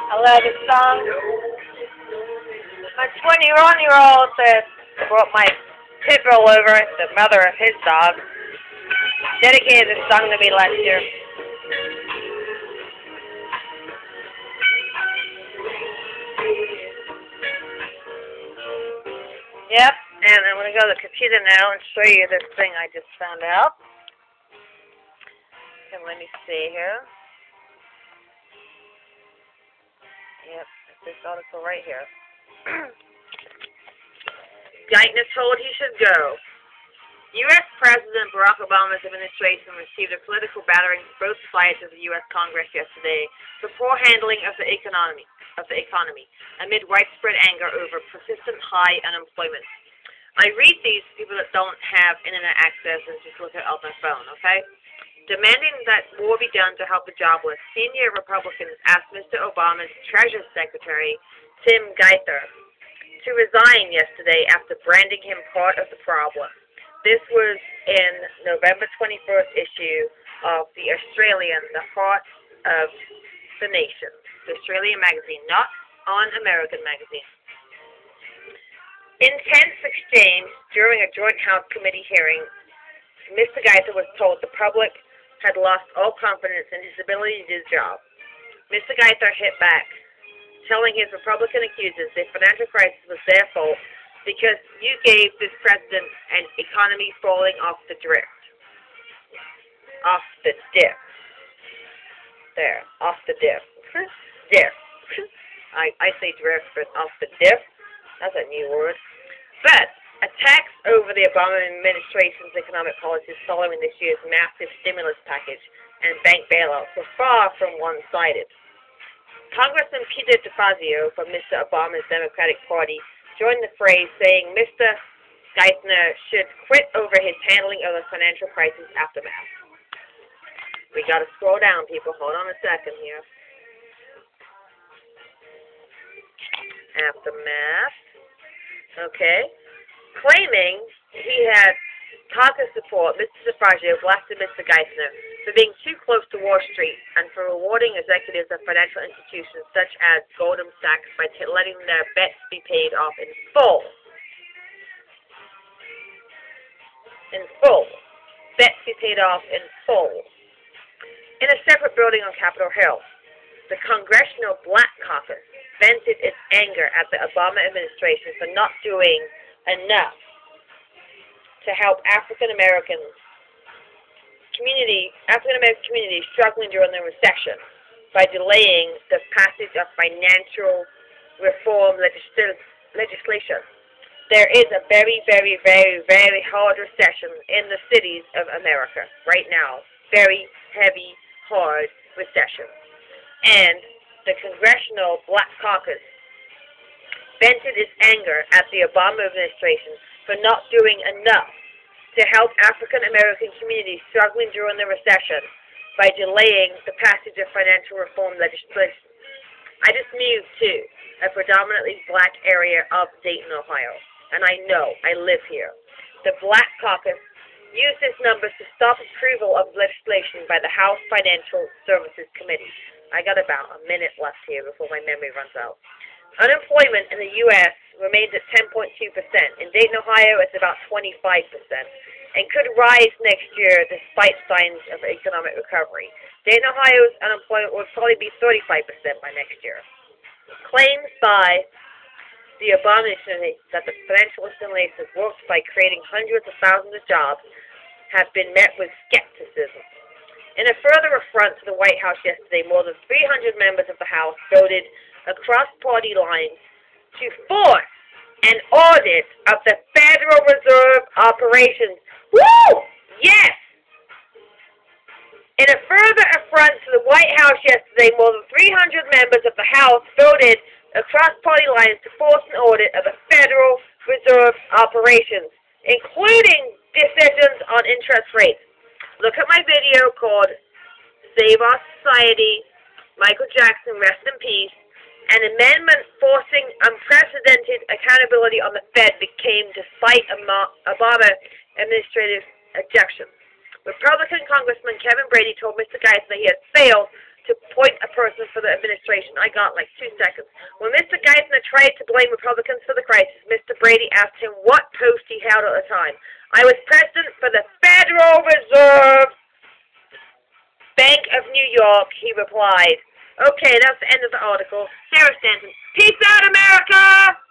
I love this song. My 21-year-old said, brought my pit bull over, the mother of his dog, dedicated this song to me last year. Yep, and I'm going to go to the computer now and show you this thing I just found out. And let me see here. Yep, it's this article right here. Geithner told he should go. U.S. President Barack Obama's administration received a political battering from both sides of the U.S. Congress yesterday for poor handling of the economy, amid widespread anger over persistent high unemployment. I read these to people that don't have internet access and just look it up on their phone, okay? Demanding that more be done to help the jobless, senior Republicans asked Mr. Obama's Treasury Secretary, Tim Geithner, to resign yesterday after branding him part of the problem. This was in November 21st issue of the Australian, The Heart of the Nation, the Australian magazine, not on American magazine. In tense exchange during a joint House committee hearing, Mr. Geithner was told the public had lost all confidence in his ability to do the job. Mr. Geithner hit back, telling his Republican accusers the financial crisis was their fault because you gave this president an economy falling off the drift. Off the dip. There, off the dip. Dip. I say drift, but off the dip. That's a new word. But attacks over the Obama administration's economic policies following this year's massive stimulus package and bank bailouts were far from one-sided. Congressman Peter DeFazio from Mr. Obama's Democratic Party joined the fray, saying Mr. Geithner should quit over his handling of the financial crisis aftermath. We got to scroll down, people. Hold on a second here. Aftermath. Okay. Claiming he had caucus support, Mr. DeFazio blasted Mr. Geithner for being too close to Wall Street and for rewarding executives of financial institutions such as Goldman Sachs by letting their bets be paid off in full. In full. Bets be paid off in full. In a separate building on Capitol Hill, the Congressional Black Caucus vented its anger at the Obama administration for not doing enough to help African American communities struggling during the recession by delaying the passage of financial reform legislation. There is a very, very, very, very hard recession in the cities of America right now. Very heavy, hard recession. And the Congressional Black Caucus vented its anger at the Obama administration for not doing enough to help African American communities struggling during the recession by delaying the passage of financial reform legislation. I just moved to a predominantly black area of Dayton, Ohio, and I know, I live here. The Black Caucus used its numbers to stop approval of legislation by the House Financial Services Committee. I got about a minute left here before my memory runs out. Unemployment in the U.S. remains at 10.2%. In Dayton, Ohio, it's about 25%, and could rise next year despite signs of economic recovery. Dayton, Ohio's unemployment will probably be 35% by next year. Claims by the Obama administration that the financial stimulus has worked by creating hundreds of thousands of jobs have been met with skepticism. In a further affront to the White House yesterday, more than 300 members of the House voted across party lines to force an audit of the Federal Reserve operations. Woo! Yes! In a further affront to the White House yesterday, more than 300 members of the House voted across party lines to force an audit of the Federal Reserve operations, including decisions on interest rates. Look at my video called Save Our Society, Michael Jackson, Rest in Peace. An amendment forcing unprecedented accountability on the Fed became despite Obama administrative objections. Republican Congressman Kevin Brady told Mr. Geithner he had failed to appoint a person for the administration. I got like 2 seconds. When Mr. Geithner tried to blame Republicans for the crisis, Mr. Brady asked him what post he held at the time. I was president for the Federal Reserve Bank of New York, he replied. Okay, that's the end of the article. Sarah Stanton. Peace out, America!